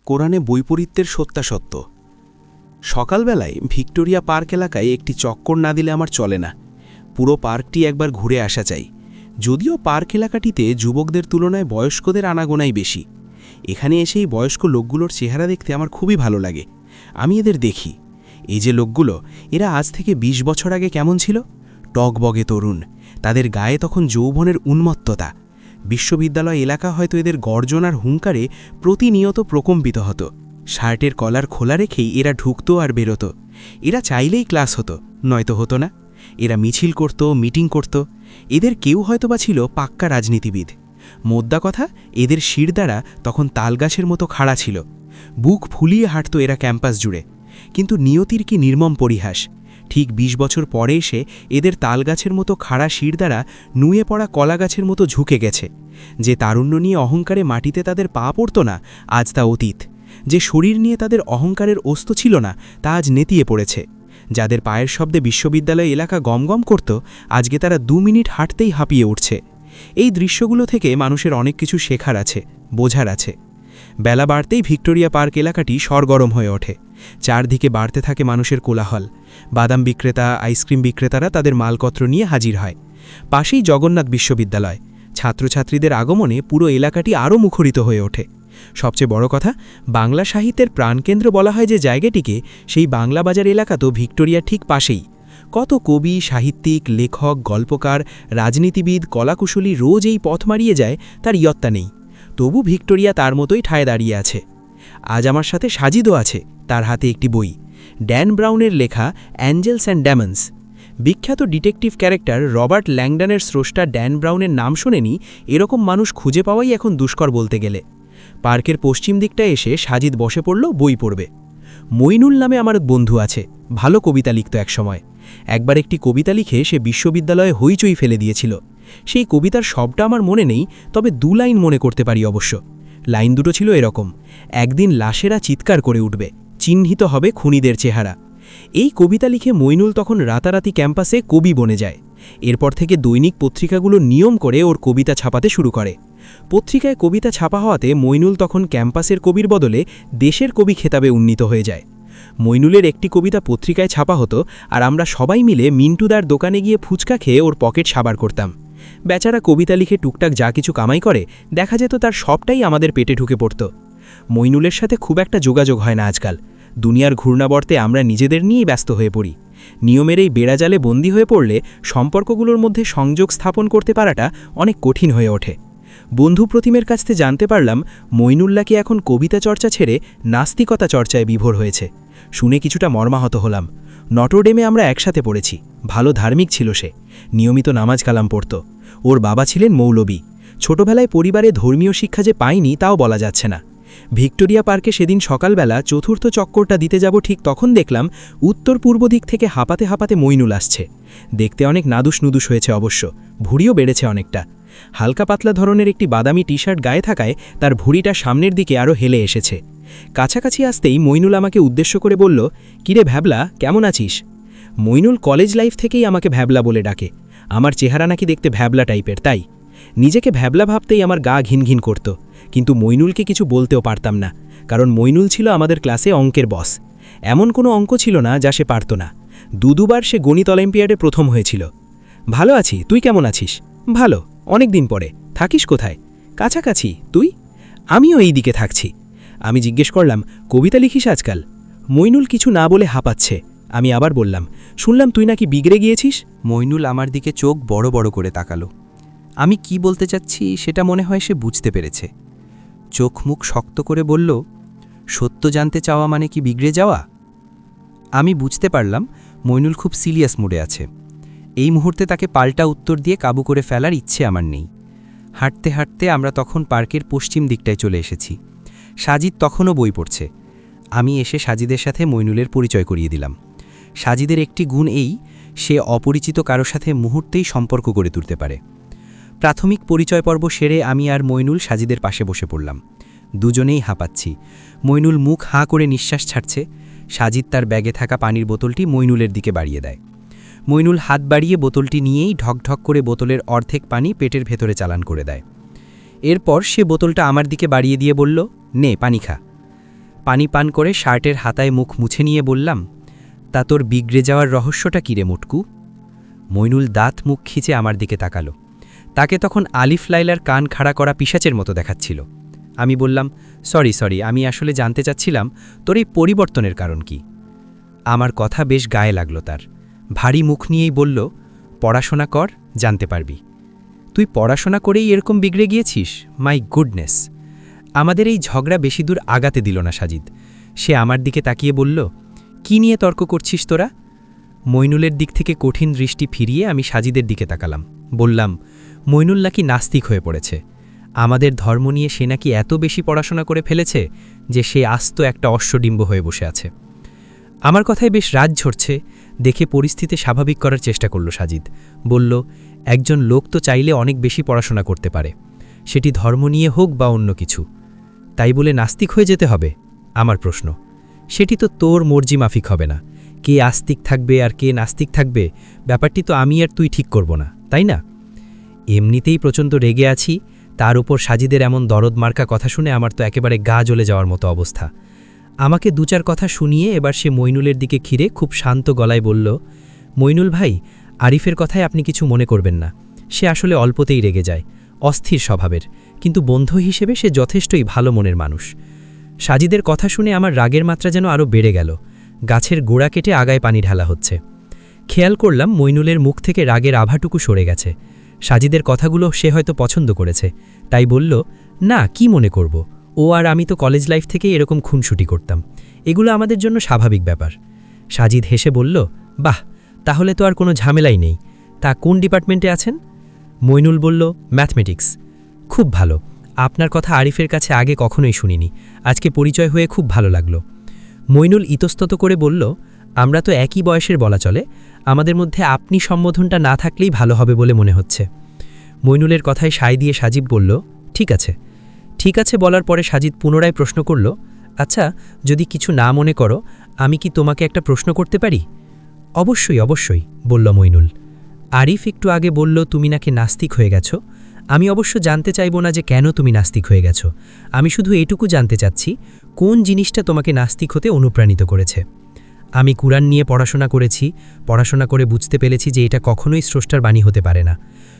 কোরআনে বৈপরীত্যের সত্যাসত্য। সকালবেলায় ভিক্টোরিয়া পার্ক এলাকায় একটি চক্কর না দিলে আমার চলে না। পুরো পার্কটি একবার ঘুরে আসা চাই। যদিও পার্ক এলাকাটিতে যুবকদের তুলনায় বয়স্কদের আনাগোনাই বেশি। এখানে এসেই বয়স্ক লোকগুলোর চেহারা দেখতে আমার খুবই ভালো লাগে। আমি এদের দেখি, এই যে লোকগুলো, এরা আজ থেকে ২০ বছর আগে কেমন ছিল? টগবগে তরুণ, তাদের গায়ে তখন যৌবনের উন্মত্ততা। বিশ্ববিদ্যালয় এলাকা হয়তো এদের গর্জন আর হুঙ্কারে প্রতিনিয়ত প্রকম্পিত হতো। শার্টের কলার খোলা রেখেই এরা ঢুকত আর বেরোত। এরা চাইলেই ক্লাস হতো, নয়তো হতো না। এরা মিছিল করত, মিটিং করত। এদের কেউ হয়তোবা ছিল পাক্কা রাজনীতিবিদ। মোদ্দা কথা, এদের শিরদাঁড়া তখন তালগাছের মতো খাড়া ছিল। বুক ফুলিয়ে হাঁটত এরা ক্যাম্পাস জুড়ে। কিন্তু নিয়তির কি নির্মম পরিহাস! ঠিক ২০ বছর পরে এসে এদের তালগাছের মতো খাড়া শিরদাঁড়া নুয়ে পড়া কলাগাছের মতো ঝুঁকে গেছে। যে তারুণ্য নিয়ে অহংকারে মাটিতে তাদের পা পড়ত না, আজ তা অতীত। যে শরীর নিয়ে তাদের অহংকারের অস্ত ছিল না, তা আজ নেতিয়ে পড়েছে। যাদের পায়ের শব্দে বিশ্ববিদ্যালয় এলাকা গমগম করত, আজকে তারা ২ মিনিট হাঁটতেই হাঁপিয়ে উঠছে। এই দৃশ্যগুলো থেকে মানুষের অনেক কিছু শেখার আছে, বোঝার আছে। বেলা বাড়তেই ভিক্টোরিয়া পার্ক এলাকাটি সরগরম হয়ে ওঠে। চারদিকে বাড়তে থাকে মানুষের কোলাহল। বাদাম বিক্রেতা, আইসক্রিম বিক্রেতারা তাদের মালপত্র নিয়ে হাজির হয়। পাশেই জগন্নাথ বিশ্ববিদ্যালয়। ছাত্রছাত্রীদের আগমনে পুরো এলাকাটি আরও মুখরিত হয়ে ওঠে। সবচেয়ে বড় কথা, বাংলা সাহিত্যের প্রাণকেন্দ্র বলা হয় যে জায়গাটিকে, সেই বাংলা বাজার এলাকা তো ভিক্টোরিয়ার ঠিক পাশেই। কত কবি, সাহিত্যিক, লেখক, গল্পকার, রাজনীতিবিদ, কলাকুশলী রোজ এই পথ মারিয়ে যায়, তার ইয়ত্তা নেই। তবু ভিক্টোরিয়া তার মতোই ঠায় দাঁড়িয়ে আছে। আজ আমার সাথে সাজিদও আছে, তার হাতে একটি বই, ড্যান ব্রাউনের লেখা অ্যাঞ্জেলস অ্যান্ড ডেমন্স। বিখ্যাত ডিটেকটিভ ক্যারেক্টার রবার্ট ল্যাংডনের স্রষ্টা ড্যান ব্রাউনের নাম শোনেনি এরকম মানুষ খুঁজে পাওয়াই এখন দুষ্কর বলতে গেলে। পার্কের পশ্চিম দিকটায় এসে সাজিদ বসে পড়ল বই পড়বে। মইনুল নামে আমার বন্ধু আছে, ভালো কবিতা লিখত একসময়। একবার একটি কবিতা লিখে সে বিশ্ববিদ্যালয়ে হইচই ফেলে দিয়েছিল। সেই কবিতার সবটা আমার মনে নেই, তবে ২ লাইন মনে করতে পারি অবশ্য। লাইন দুটো ছিল এরকম: একদিন লাশেরা চিৎকার করে উঠবে, চিহ্নিত হবে খুনিদের চেহারা। এই কবিতা লিখে মইনুল তখন রাতারাতি ক্যাম্পাসে কবি বনে যায়। এরপর থেকে দৈনিক পত্রিকাগুলো নিয়ম করে ওর কবিতা ছাপাতে শুরু করে। পত্রিকায় কবিতা ছাপা হওয়াতে মইনুল তখন ক্যাম্পাসের কবির বদলে দেশের কবি খেতাবে উন্নীত হয়ে যায়। মইনুলের একটি কবিতা পত্রিকায় ছাপা হতো, আর আমরা সবাই মিলে মিন্টুদার দোকানে গিয়ে ফুচকা খেয়ে ওর পকেট সাবার করতাম। বেচারা কবিতা লিখে টুকটাক যা কিছু কামাই করে, দেখা যেত তার সবটাই আমাদের পেটে ঢুকে পড়ত। মইনুলের সাথে খুব একটা যোগাযোগ হয় না আজকাল। দুনিয়ার ঘূর্ণাবর্তে আমরা নিজেদের নিয়েই ব্যস্ত হয়ে পড়ি। নিয়মের এই বেড়াজালে বন্দী হয়ে পড়লে সম্পর্কগুলোর মধ্যে সংযোগ স্থাপন করতে পারাটা অনেক কঠিন হয়ে ওঠে। বন্ধু প্রতিমের কাছ থেকে জানতে পারলাম মইনুল্লাহকে এখন কবিতা চর্চা ছেড়ে নাস্তিকতা চর্চায় বিভোর হয়েছে। শুনে কিছুটা মর্মাহত হলাম। নটরডেমে আমরা একসাথে পড়েছি। ভালো ধার্মিক ছিল সে, নিয়মিত নামাজ কালাম পড়ত। ওর বাবা ছিলেন মৌলবী। ছোটবেলায় পরিবারে ধর্মীয় শিক্ষা যে পাইনি তাও বলা যাচ্ছে না। ভিক্টোরিয়া পার্কে সেদিন সকালবেলা চতুর্থ চক্করটা দিতে যাব, ঠিক তখন দেখলাম উত্তর পূর্ব দিক থেকে হাঁপাতে হাঁপাতে মইনুল আসছে। দেখতে অনেক নাদুস নুদুস হয়েছে অবশ্য, ভুঁড়িও বেড়েছে অনেকটা। হালকা পাতলা ধরনের একটি বাদামি টি শার্ট গায়ে থাকায় তার ভুঁড়িটা সামনের দিকে আরও হেলে এসেছে। কাছাকাছি আসতেই মইনুল আমাকে উদ্দেশ্য করে বলল, কিরে ভ্যাবলা, কেমন আছিস? মইনুল কলেজ লাইফ থেকেই আমাকে ভ্যাবলা বলে ডাকে। আমার চেহারা নাকি দেখতে ভ্যাবলা টাইপের, তাই নিজেকে ভ্যাবলা ভাবতেই আমার গা ঘিনঘিন করত। কিন্তু মইনুলকে কিছু বলতেও পারতাম না, কারণ মইনুল ছিল আমাদের ক্লাসে অঙ্কের বস। এমন কোনো অঙ্ক ছিল না যা সে পারত না। দুবার সে গণিত অলিম্পিয়াডে প্রথম হয়েছিল। ভালো আছি, তুই কেমন আছিস? ভালো, অনেক দিন পরে। থাকিস কোথায়? কাছাকাছি। তুই? আমিও এই দিকে থাকছি। আমি জিজ্ঞেস করলাম, কবিতা লিখিস আজকাল? মইনুল কিছু না বলে হাঁপাচ্ছে। আমি আবার বললাম, শুনলাম তুই নাকি বিগড়ে গিয়েছিস। মইনুল আমার দিকে চোখ বড় বড় করে তাকালো। আমি কি বলতে চাচ্ছি সেটা মনে হয় সে বুঝতে পেরেছে। চোখ মুখ শক্ত করে বলল, সত্য জানতে চাওয়া মানে কি বিগড়ে যাওয়া? আমি বুঝতে পারলাম মইনুল খুব সিরিয়াস মুডে আছে। এই মুহূর্তে তাকে পাল্টা উত্তর দিয়ে কাবু করে ফেলার ইচ্ছে আমার নেই। হাঁটতে হাঁটতে আমরা তখন পার্কের পশ্চিম দিকটায় চলে এসেছি। সাজিদ তখনও বই পড়ছে। আমি এসে সাজিদের সাথে মইনুলের পরিচয় করিয়ে দিলাম। সাজিদের একটি গুণ এই, সে অপরিচিত কারো সাথে মুহূর্তেই সম্পর্ক গড়ে তুলতে পারে। প্রাথমিক পরিচয় পর্ব সেরে আমি আর মইনুল সাজিদের পাশে বসে পড়লাম। দুজনেই হাঁপাচ্ছি। মইনুল মুখ হাঁ করে নিঃশ্বাস ছাড়ছে। সাজিদ তার ব্যাগে থাকা পানির বোতলটি মইনুলের দিকে বাড়িয়ে দেয়। মইনুল হাত বাড়িয়ে বোতলটি নিয়েই ঢকঢক করে বোতলের অর্ধেক পানি পেটের ভেতরে চালান করে দেয়। এরপর সে বোতলটা আমার দিকে বাড়িয়ে দিয়ে বলল, নে পানি খা। পানি পান করে শার্টের হাতায় মুখ মুছে নিয়ে বললাম, তা তোর বিগড়ে যাওয়ার রহস্যটা কী রে মুটকু? মইনুল দাঁত মুখ খিচে আমার দিকে তাকালো। তাকে তখন আলিফ লাইলার কান খাড়া করা পিশাচের মতো দেখাচ্ছিল। আমি বললাম, সরি, আমি আসলে জানতে চাচ্ছিলাম তোর এই পরিবর্তনের কারণ কি। আমার কথা বেশ গায়ে লাগলো তার। ভারী মুখ নিয়েই বলল, পড়াশোনা কর, জানতে পারবি। তুই পড়াশোনা করেই এরকম বিগড়ে গিয়েছিস? My goodness. আমাদের এই ঝগড়া বেশি দূর আগাতে দিল না সাজিদ। সে আমার দিকে তাকিয়ে বলল, কি নিয়ে তর্ক করছিস তোরা? মইনুলের দিক থেকে কঠিন দৃষ্টি ফিরিয়ে আমি সাজিদের দিকে তাকালাম। বললাম, মইনুল নাকি নাস্তিক হয়ে পড়েছে। আমাদের ধর্ম নিয়ে সে নাকি এত বেশি পড়াশোনা করে ফেলেছে যে সে আস্ত একটা অশ্বডিম্ব হয়ে বসে আছে। আমার কথায় বেশ রাজ ঝরছে দেখে পরিস্থিতি স্বাভাবিক করার চেষ্টা করল সাজিদ। বলল, একজন লোক তো চাইলে অনেক বেশি পড়াশোনা করতে পারে, সেটি ধর্ম নিয়ে হোক বা অন্য কিছু। তাই বলে নাস্তিক হয়ে যেতে হবে? আমার প্রশ্ন। সেটি তো তোর মর্জি মাফিক হবে না। কে আস্তিক থাকবে আর কে নাস্তিক থাকবে ব্যাপারটি তো আমি আর তুই ঠিক করব না, তাই না? এমনিতেই প্রচণ্ড রেগে আছি, তার উপর সাজিদের এমন দরদ মার্কা কথা শুনে আমার তো একেবারে গা জ্বলে যাওয়ার মতো অবস্থা। আমাকে দু-চার কথা শুনিয়ে এবার সে মইনুলের দিকে ঘিরে খুব শান্ত গলায় বলল, মইনুল ভাই, আরিফের কথায় আপনি কিছু মনে করবেন না। সে আসলে অল্পতেই রেগে যায়, অস্থির স্বভাবের, কিন্তু বন্ধু হিসেবে সে যথেষ্টই ভালো মনের মানুষ। সাজিদের কথা শুনে আমার রাগের মাত্রা যেন আরও বেড়ে গেল। গাছের গোড়া কেটে আগায় পানি ঢালা হচ্ছে। খেয়াল করলাম মইনুলের মুখ থেকে রাগের আভাটুকু সরে গেছে। সাজিদের কথাগুলো সে হয়তো পছন্দ করেছে, তাই বলল, না, কি মনে করব, ও আর আমি তো কলেজ লাইফ থেকেই এরকম খুনসুটি করতাম, এগুলো আমাদের জন্য স্বাভাবিক ব্যাপার। সাজিদ হেসে বলল, বাহ, তাহলে তো আর কোনো ঝামেলাই নেই। তা কোন ডিপার্টমেন্টে আছেন? মইনুল বলল, ম্যাথমেটিক্স। খুব ভালো। আপনার কথা আরিফের কাছে আগে কখনোই শুনিনি, আজকে পরিচয় হয়ে খুব ভালো লাগলো। মইনুল ইতস্তত করে বলল, আমরা তো একই বয়সের বলা চলে, আমাদের মধ্যে আপনি সম্বোধনটা না থাকলেই ভালো হবে বলে মনে হচ্ছে। মইনুলের কথায় সায় দিয়ে সাজিব বলল, ঠিক আছে। ঠিক আছে বলার পরে সাজিদ পুনরায় প্রশ্ন করল, আচ্ছা, যদি কিছু না মনে করো, আমি কি তোমাকে একটা প্রশ্ন করতে পারি? অবশ্যই, বলল মইনুল। আরিফ একটু আগে বলল তুমি নাকি নাস্তিক হয়ে গেছো। আমি অবশ্য জানতে চাইব না যে কেন তুমি নাস্তিক হয়ে গেছো। আমি শুধু এটুকু জানতে চাচ্ছি, কোন জিনিসটা তোমাকে নাস্তিক হতে অনুপ্রাণিত করেছে? আমি কুরআন নিয়ে পড়াশোনা করেছি, পড়াশোনা করে বুঝতে পেরেছি যে এটা কখনোই স্রষ্টার বাণী হতে পারে না।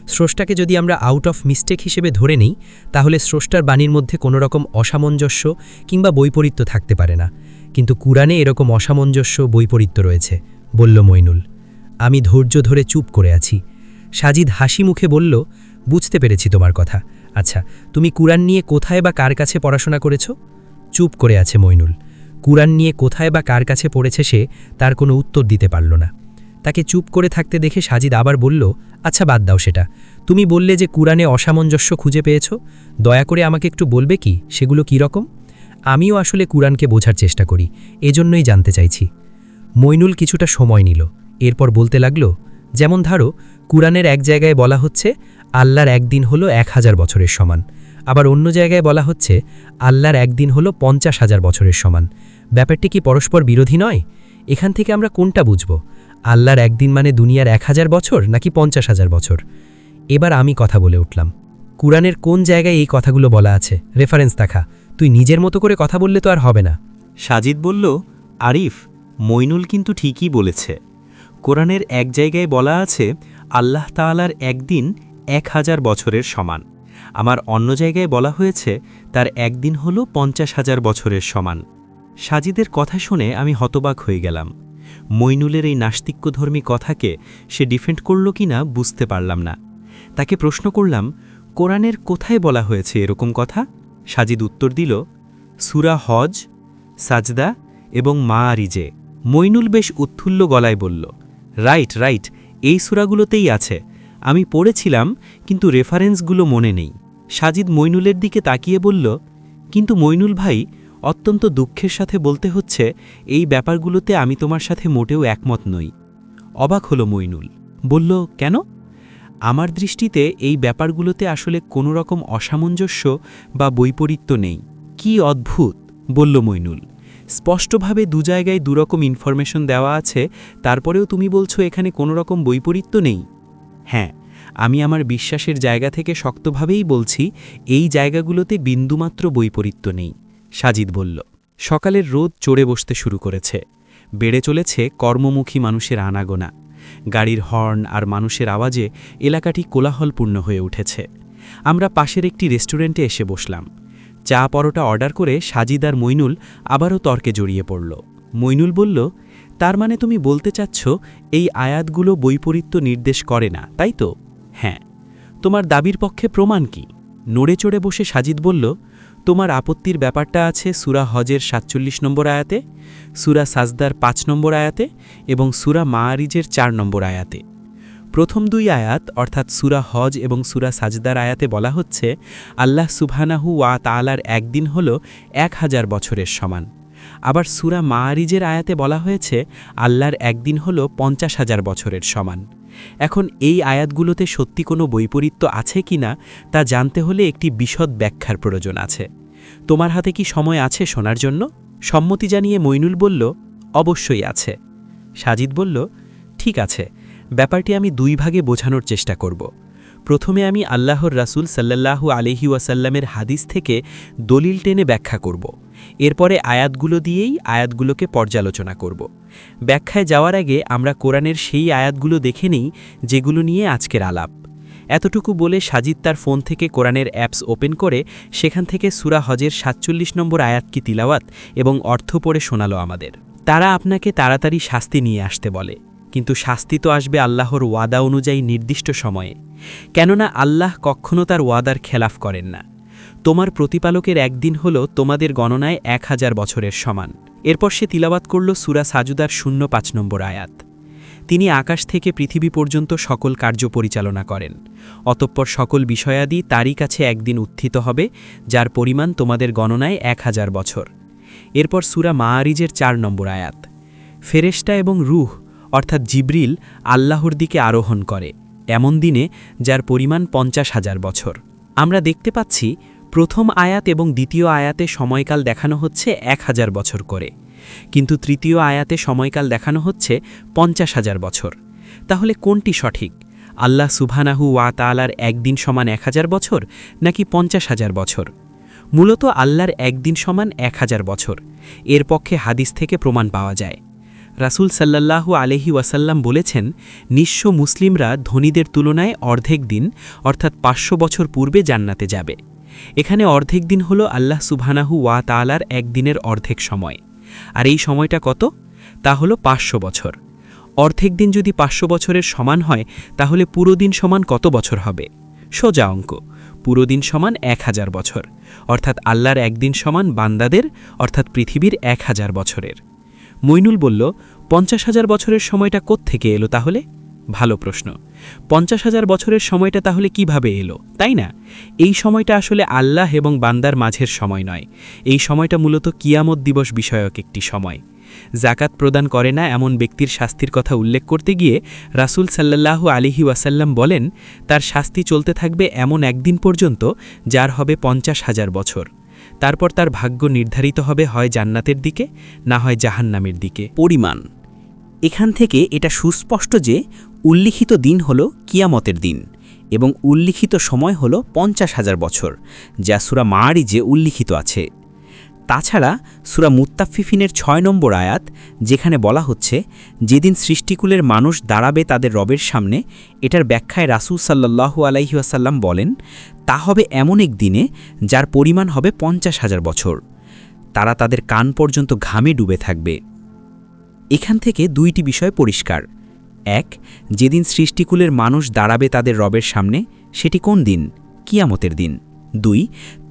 স্রষ্টাকে যদি আমরা আউট অফ মিস্টেক হিসেবে ধরে নিই, তাহলে স্রষ্টার বাণীর মধ্যে কোনো রকম অসামঞ্জস্য কিংবা বৈপরীত্য থাকতে পারে না। কিন্তু কুরআনে এরকম অসামঞ্জস্য, বৈপরীত্য রয়েছে, বলল মইনুল। আমি ধৈর্য ধরে চুপ করে আছি। সাজিদ হাসি মুখে বলল, বুঝতে পেরেছি তোমার কথা। আচ্ছা, তুমি কুরআন নিয়ে কোথায় বা কার কাছে পড়াশোনা করেছ? চুপ করে আছে মইনুল। কুরআন নিয়ে কোথায় বা কার কাছে পড়েছে সে তার কোনো উত্তর দিতে পারল না। তাকে চুপ করে থাকতে দেখে সাজিদ আবার বলল, আচ্ছা বাদ দাও সেটা। তুমি বললে যে কুরআনে অসামঞ্জস্য খুঁজে পেয়েছ, দয়া করে আমাকে একটু বলবে কি সেগুলো কী রকম? আমিও আসলে কুরআনকে বোঝার চেষ্টা করি, এজন্যই জানতে চাইছি। মইনুল কিছুটা সময় নিল, এরপর বলতে লাগল, যেমন ধরো, কুরআনের এক জায়গায় বলা হচ্ছে আল্লাহর একদিন হলো 1000 বছরের সমান, আবার অন্য জায়গায় বলা হচ্ছে আল্লাহর একদিন হলো 50,000 বছরের সমান। ব্যাপারটি কি পরস্পর বিরোধী নয়? এখান থেকে আমরা কোনটা বুঝব? আল্লাহর একদিন মানে দুনিয়ার 1000 বছর নাকি 50,000 বছর? এবার আমি কথা বলে উঠলাম, কুরআনের কোন জায়গায় এই কথাগুলো বলা আছে? রেফারেন্স দেখা। তুই নিজের মতো করে কথা বললে তো আর হবে না। সাজিদ বলল, আরিফ, মইনুল কিন্তু ঠিকই বলেছে। কোরআনের এক জায়গায় বলা আছে আল্লাহ তাআলার একদিন 1000 বছরের সমান, আমার অন্য জায়গায় বলা হয়েছে তার একদিন হলো 50,000 বছরের সমান। সাজিদের কথা শুনে আমি হতবাক হয়ে গেলাম। মইনুলের এই নাস্তিক্যধর্মী কথাকে সে ডিফেন্ড করল কিনা বুঝতে পারলাম না। তাকে প্রশ্ন করলাম, কোরআনের কোথায় বলা হয়েছে এরকম কথা? সাজিদ উত্তর দিল, সূরা হজ, সাজদা এবং মাআরিজে। মইনুল বেশ উৎফুল্ল গলায় বলল, রাইট, এই সূরাগুলোতেই আছে, আমি পড়েছিলাম, কিন্তু রেফারেন্সগুলো মনে নেই। সাজিদ মইনুলের দিকে তাকিয়ে বলল, কিন্তু মইনুল ভাই, অত্যন্ত দুঃখের সাথে বলতে হচ্ছে এই ব্যাপারগুলোতে আমি তোমার সাথে মোটেও একমত নই। অবাক হলো মইনুল, বলল, কেন? আমার দৃষ্টিতে এই ব্যাপারগুলোতে আসলে কোনো রকম অসামঞ্জস্য বা বৈপরীত্য নেই। কি অদ্ভুত, বলল মইনুল। স্পষ্টভাবে দু জায়গায় দুরকম ইনফরমেশন দেওয়া আছে, তারপরেও তুমি বলছো এখানে কোনো রকম বৈপরীত্য নেই। হ্যাঁ, আমি আমার বিশ্বাসের জায়গা থেকে শক্তভাবেই বলছি এই জায়গাগুলোতে বিন্দুমাত্র বৈপরীত্য নেই, সাজিদ বলল। সকালের রোদ চড়ে বসতে শুরু করেছে। বেড়ে চলেছে কর্মমুখী মানুষের আনাগোনা। গাড়ির হর্ন আর মানুষের আওয়াজে এলাকাটি কোলাহলপূর্ণ হয়ে উঠেছে। আমরা পাশের একটি রেস্টুরেন্টে এসে বসলাম। চা পরোটা অর্ডার করে সাজিদ আর মইনুল আবারও তর্কে জড়িয়ে পড়ল। মইনুল বলল, তার মানে তুমি বলতে চাচ্ছ এই আয়াতগুলো বৈপরীত্য নির্দেশ করে না, তাই তো? হ্যাঁ। তোমার দাবির পক্ষে প্রমাণ কি? নড়ে চড়ে বসে সাজিদ বলল, তোমার আপত্তির ব্যাপারটা আছে সূরা হজের ৪৭ নম্বর আয়াতে, সূরা সাজদার ৫ নম্বর আয়াতে এবং সূরা মাআরিজের ৪ নম্বর আয়াতে। প্রথম দুই আয়াত অর্থাৎ সূরা হজ এবং সূরা সাজদার আয়াতে বলা হচ্ছে আল্লাহ সুবহানাহু ওয়া তাআলার একদিন হল ১০০০ বছরের সমান। আবার সূরা মাআরিজের আয়াতে বলা হয়েছে আল্লাহর একদিন হল ৫০,০০০ বছরের সমান। এখন এই আয়াতগুলোতে সত্যি কোনো বৈপরীত্য আছে কিনা তা জানতে হলে একটি বিশদ ব্যাখ্যার প্রয়োজন আছে। তোমার হাতে কি সময় আছে শোনার জন্য? সম্মতি জানিয়ে মইনুল বলল, অবশ্যই আছে। সাজিদ বলল, ঠিক আছে, ব্যাপারটি আমি দুই ভাগে বোঝানোর চেষ্টা করব। প্রথমে আমি আল্লাহর রাসূল সাল্লাল্লাহু আলাইহি ওয়াসাল্লামের হাদিস থেকে দলিল টেনে ব্যাখ্যা করব। এরপরে আয়াতগুলো দিয়েই আয়াতগুলোকে পর্যালোচনা করব। ব্যাখ্যায় যাওয়ার আগে আমরা কোরআনের সেই আয়াতগুলো দেখে নিই যেগুলো নিয়ে আজকের আলাপ। এতটুকু বলে সাজিদ তার ফোন থেকে কোরআনের অ্যাপস ওপেন করে সেখান থেকে সূরা হজের ৪৭ নম্বর আয়াত কি তিলাওয়াত এবং অর্থ পড়ে শোনালো আমাদের। তারা আপনাকে তাড়াতাড়ি শাস্তি নিয়ে আসতে বলে, কিন্তু শাস্তি তো আসবে আল্লাহর ওয়াদা অনুযায়ী নির্দিষ্ট সময়ে, কেননা আল্লাহ কখনো তার ওয়াদার খেলাফ করেন না। তোমার প্রতিপালকের একদিন হল তোমাদের গণনায় ১০০০ বছরের সমান। এরপর সে তিলাওয়াত করল সূরা সাজুদার ০৫ নম্বর আয়াত। তিনি আকাশ থেকে পৃথিবী পর্যন্ত সকল কার্য পরিচালনা করেন, অতঃপর সকল বিষয়াদি তারই কাছে একদিন উত্থিত হবে, যার পরিমাণ তোমাদের গণনায় ১০০০ বছর। এরপর সূরা মাআরিজের ৪ নম্বর আয়াত। ফেরেশতা এবং রূহ অর্থাৎ জিবরিল আল্লাহর দিকে আরোহণ করে এমন দিনে যার পরিমাণ ৫০,০০০ বছর। আমরা দেখতে পাচ্ছি প্রথম আয়াত এবং দ্বিতীয় আয়াতে সময়কাল দেখানো হচ্ছে ১০০০ বছর করে, কিন্তু তৃতীয় আয়াতে সময়কাল দেখানো হচ্ছে ৫০,০০০ বছর। তাহলে কোনটি সঠিক? আল্লাহ সুবহানাহু ওয়া তাআলার একদিন সমান ১০০০ বছর নাকি ৫০,০০০ বছর? মূলত আল্লাহর একদিন সমান ১০০০ বছর। এর পক্ষে হাদিস থেকে প্রমাণ পাওয়া যায়। রাসূল সাল্লাল্লাহু আলাইহি ওয়াসাল্লাম বলেছেন, নিঃস্ব মুসলিমরা ধনীদের তুলনায় অর্ধেক দিন অর্থাৎ ৫০০ বছর পূর্বে জান্নাতে যাবে। এখানে অর্ধেক দিন হল আল্লাহ সুবহানাহু ওয়া তাআলার একদিনের অর্ধেক সময়। আর এই সময়টা কত? তা হল ৫০০ বছর। অর্ধেক দিন যদি ৫০০ বছরের সমান হয় তাহলে পুরো দিন সমান কত বছর হবে? সোজা অঙ্ক, পুরো দিন সমান ১০০০ বছর, অর্থাৎ আল্লাহর একদিন সমান বান্দাদের অর্থাৎ পৃথিবীর ১০০০ বছরের। মইনুল বলল, ৫০,০০০ বছরের সময়টা কোত্থেকে এলো তাহলে? ভালো প্রশ্ন। ৫০,০০০ বছরের সময়টা তাহলে কিভাবে এলো, তাই না? এই সময়টা আসলে আল্লাহ এবং বান্দার মাঝের সময় নয়। এই সময়টা মূলত কিয়ামত দিবস বিষয়ক একটি সময়। জাকাত প্রদান করে না এমন ব্যক্তির শাস্তির কথা উল্লেখ করতে গিয়ে রাসূল সাল্লাল্লাহু আলাইহি ওয়াসাল্লাম বলেন, তার শাস্তি চলতে থাকবে এমন একদিন পর্যন্ত যার হবে ৫০,০০০ বছর। তারপর তার ভাগ্য নির্ধারিত হবে হয় জান্নাতের দিকে না হয় জাহান্নামের দিকে। পরিমাণ। এখান থেকে এটা সুস্পষ্ট যে উল্লিখিত দিন হল কিয়ামতের দিন এবং উল্লিখিত সময় হল ৫০,০০০ বছর, যা সূরা মাআরিজে উল্লিখিত আছে। তাছাড়া সূরা মুত্তাফফিফিনের ৬ নম্বর আয়াত, যেখানে বলা হচ্ছে যেদিন সৃষ্টিকুলের মানুষ দাঁড়াবে তাদের রবের সামনে, এটার ব্যাখ্যায় রাসূল সাল্লাল্লাহু আলাইহি ওয়াসাল্লাম বলেন, তা হবে এমন এক দিনে যার পরিমাণ হবে ৫০,০০০ বছর। তারা তাদের কান পর্যন্ত ঘামে ডুবে থাকবে। এখান থেকে দুইটি বিষয় পরিষ্কার। এক, যেদিন সৃষ্টিকুলের মানুষ দাঁড়াবে তাদের রবের সামনে, সেটি কোন দিন? কিয়ামতের দিন। ২,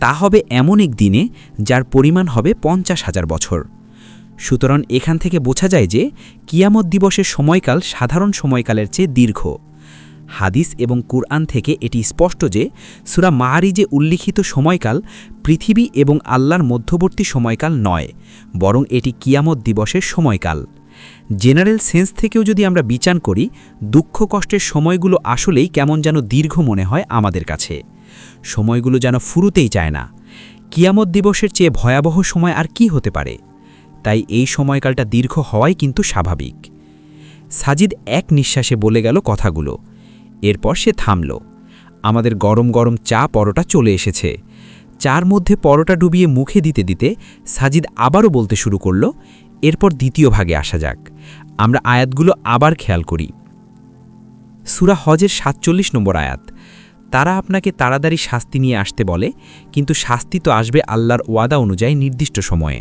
তা হবে এমন এক দিনে যার পরিমাণ হবে ৫০,০০০ বছর। সুতরাং এখান থেকে বোঝা যায় যে কিয়ামত দিবসের সময়কাল সাধারণ সময়কালের চেয়ে দীর্ঘ। হাদিস এবং কুরআন থেকে এটি স্পষ্ট যে সূরা মাআরিজে উল্লিখিত সময়কাল পৃথিবী এবং আল্লাহর মধ্যবর্তী সময়কাল নয়, বরং এটি কিয়ামত দিবসের সময়কাল। জেনারেল সেন্স থেকেও যদি আমরা বিচার করি, দুঃখ কষ্টের সময়গুলো আসলেই কেমন যেন দীর্ঘ মনে হয় আমাদের কাছে। সময়গুলো যেন ফুরুতেই চায় না। কিয়ামত দিবসের চেয়ে ভয়াবহ সময় আর কি হতে পারে? তাই এই সময়কালটা দীর্ঘ হওয়াই কিন্তু স্বাভাবিক। সাজিদ এক নিঃশ্বাসে বলে গেল কথাগুলো। এরপর সে থামল। আমাদের গরম গরম চা পরোটা চলে এসেছে। চার মধ্যে পরোটা ডুবিয়ে মুখে দিতে দিতে সাজিদ আবারও বলতে শুরু করল, এরপর দ্বিতীয় ভাগে আসা যাক। আমরা আয়াতগুলো আবার খেয়াল করি। সূরা হজের ৪৭ নম্বর আয়াত, তারা আপনাকে তাড়াতাড়ি শাস্তি নিয়ে আসতে বলে, কিন্তু শাস্তি তো আসবে আল্লাহর ওয়াদা অনুযায়ী নির্দিষ্ট সময়ে,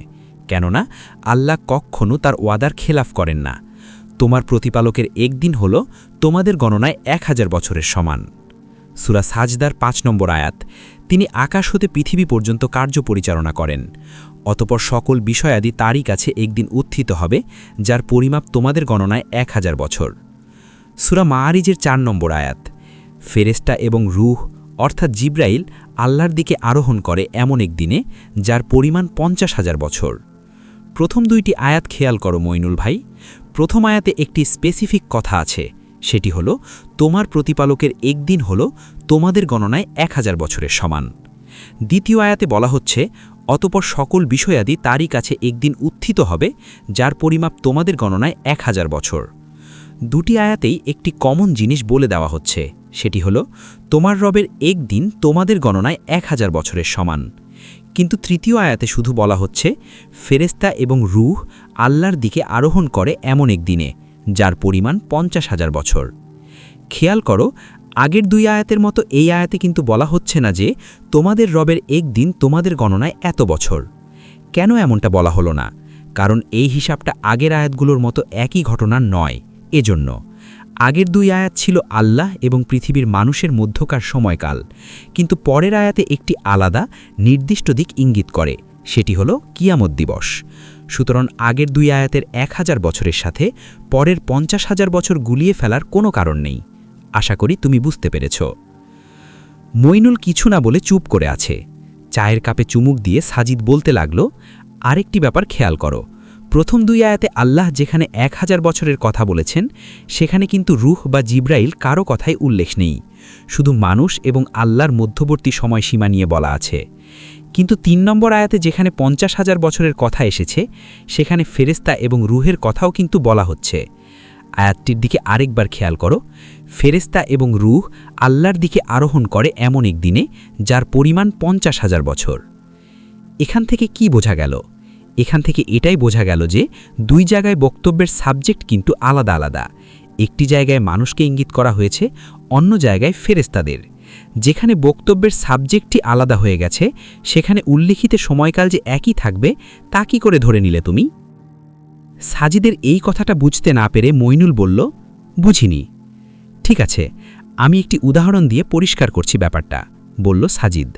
কেননা আল্লাহ কখনও তার ওয়াদার খেলাফ করেন না। তোমার প্রতিপালকের একদিন হল তোমাদের গণনায় ১০০০ বছরের সমান। সূরা সাজদার ৫ নম্বর আয়াত, তিনি আকাশ হতে পৃথিবী পর্যন্ত কার্য পরিচালনা করেন, অতপর সকল বিষয়াদি তারই কাছে একদিন উত্থিত হবে, যার পরিমাপ তোমাদের গণনায় ১০০০ বছর। সূরা মাআরিজের ৪ নম্বর আয়াত, ফেরেশতা এবং রূহ অর্থাৎ জিব্রাইল আল্লাহর দিকে আরোহণ করে এমন এক দিনে যার পরিমাণ ৫০,০০০ বছর। প্রথম দুইটি আয়াত খেয়াল করো মইনুল ভাই। প্রথম আয়াতে একটি স্পেসিফিক কথা আছে, সেটি হলো তোমার প্রতিপালকের একদিন হলো তোমাদের গণনায় ১০০০ বছরের সমান। দ্বিতীয় আয়াতে বলা হচ্ছে, অতপর সকল বিষয়াদি তারই কাছে একদিন উত্থিত হবে, যার পরিমাপ তোমাদের গণনায় ১০০০ বছর। দুটি আয়াতেই একটি কমন জিনিস বলে দেওয়া হচ্ছে, সেটি হলো তোমার রবের একদিন তোমাদের গণনায় ১০০০ বছরের সমান। কিন্তু তৃতীয় আয়াতে শুধু বলা হচ্ছে, ফেরেশতা এবং রূহ আল্লাহর দিকে আরোহণ করে এমন এক দিনে যার পরিমাণ ৫০,০০০ বছর। খেয়াল করো, আগের দুই আয়াতের মতো এই আয়াতে কিন্তু বলা হচ্ছে না যে তোমাদের রবের একদিন তোমাদের গণনায় এত বছর। কেন এমনটা বলা হলো না? কারণ এই হিসাবটা আগের আয়াতগুলোর মতো একই ঘটনা নয়। এজন্য আগের দুই আয়াত ছিল আল্লাহ এবং পৃথিবীর মানুষের মধ্যকার সময়কাল, কিন্তু পরের আয়াতে একটি আলাদা নির্দিষ্ট দিক ইঙ্গিত করে, সেটি হলো কিয়ামত দিবস। সুতরাং আগের দুই আয়াতের ১০০০ বছরের সাথে পরের ৫০,০০০ বছর গুলিয়ে ফেলার কোনো কারণ নেই। আশা করি তুমি বুঝতে পেরেছ। মইনুল কিছু না বলে চুপ করে আছে। চায়ের কাপে চুমুক দিয়ে সাজিদ বলতে লাগল, আরেকটি ব্যাপার খেয়াল করো, প্রথম দুই আয়াতে আল্লাহ যেখানে ১০০০ বছরের কথা বলেছেন, সেখানে কিন্তু রূহ বা জিব্রাইল কারো কথাই উল্লেখ নেই, শুধু মানুষ এবং আল্লাহর মধ্যবর্তী সময়সীমা নিয়ে বলা আছে। কিন্তু ৩ নম্বর আয়াতে যেখানে ৫০,০০০ বছরের কথা এসেছে, সেখানে ফেরেশতা এবং রূহের কথাও কিন্তু বলা হচ্ছে। আয়াতটির দিকে আরেকবার খেয়াল করো, ফেরেশতা এবং রূহ আল্লাহর দিকে আরোহণ করে এমন এক দিনে যার পরিমাণ ৫০,০০০ বছর। এখান থেকে কি বোঝা গেল? এখান থেকে এটাই বোঝা গেল যে দুই জায়গায় বক্তব্যের সাবজেক্ট কিন্তু আলাদা আলাদা। একটি জায়গায় মানুষকে ইঙ্গিত করা হয়েছে, অন্য জায়গায় ফেরেশতাদের। যেখানে বক্তব্যের সাবজেক্টটি আলাদা হয়ে গেছে, সেখানে উল্লিখিত সময়কাল যে একই থাকবে তা কি করে ধরে নিলে তুমি? সাজিদের এই কথাটা বুঝতে না পেরে মইনুল বলল, বুঝিনি। ঠিক আছে, আমি একটি উদাহরণ দিয়ে পরিষ্কার করছি ব্যাপারটা, বলল সাজিদ।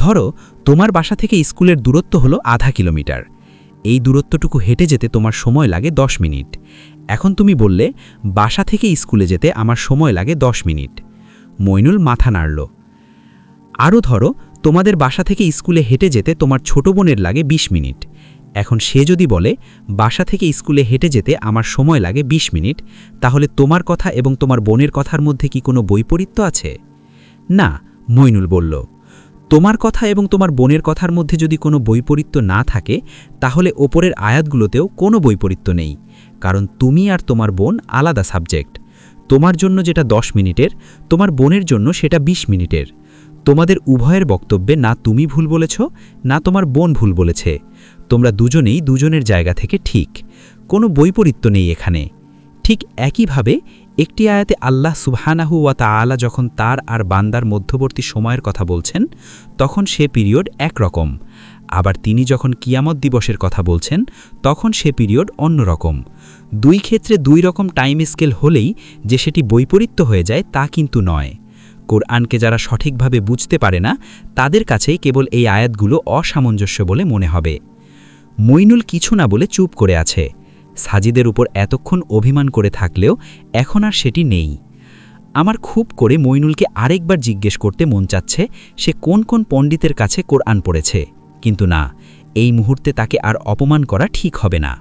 ধরো তোমার বাসা থেকে স্কুলের দূরত্ব হলো আধা কিলোমিটার। এই দূরত্বটুকু হেঁটে যেতে তোমার সময় লাগে ১০ মিনিট। এখন তুমি বললে, বাসা থেকে স্কুলে যেতে আমার সময় লাগে ১০ মিনিট। মইনুল মাথা নাড়ল। আরও ধরো তোমাদের বাসা থেকে স্কুলে হেঁটে যেতে তোমার ছোট বোনের লাগে ২০ মিনিট। এখন সে যদি বলে, বাসা থেকে স্কুলে হেঁটে যেতে আমার সময় লাগে ২০ মিনিট, তাহলে তোমার কথা এবং তোমার বোনের কথার মধ্যে কি কোনো বৈপরীত্য আছে? না, মইনুল বলল। তোমার কথা এবং তোমার বোনের কথার মধ্যে যদি কোনো বৈপরীত্য না থাকে, তাহলে ওপরের আয়াতগুলোতেও কোনো বৈপরীত্য নেই, কারণ তুমি আর তোমার বোন আলাদা সাবজেক্ট। তোমার জন্য যেটা ১০ মিনিটের, তোমার বোনের জন্য সেটা ২০ মিনিটের। তোমাদের উভয়ের বক্তব্যে না তুমি ভুল বলেছ, না তোমার বোন ভুল বলেছে। তোমরা দুজনেই দুজনের জায়গা থেকে ঠিক, কোনো বৈপরীত্য নেই এখানে। ঠিক একইভাবে একটি আয়াতে আল্লাহ সুবহানাহু ওয়া তাআলা যখন তার আর বান্দার মধ্যবর্তী সময়ের কথা বলছেন, তখন সে পিরিয়ড একরকম। আবার তিনি যখন কিয়ামত দিবসের কথা বলছেন, তখন সে পিরিয়ড অন্যরকম। দুই ক্ষেত্রে দুই রকম টাইম স্কেল হলেই যে সেটি বৈপরীত্য হয়ে যায় তা কিন্তু নয়। কোরআনকে যারা সঠিকভাবে বুঝতে পারে না, তাদের কাছেই কেবল এই আয়াতগুলো অসামঞ্জস্য বলে মনে হবে। মইনুল কিছু না বলে চুপ করে আছে। সাজিদের উপর এতক্ষণ অভিমান করে থাকলেও এখন আর সেটি নেই। আমার খুব করে মইনুলকে আরেকবার জিজ্ঞেস করতে মন চাচ্ছে সে কোন কোন পণ্ডিতের কাছে কোরআন পড়েছে, কিন্তু না, এই মুহূর্তে তাকে আর অপমান করা ঠিক হবে না।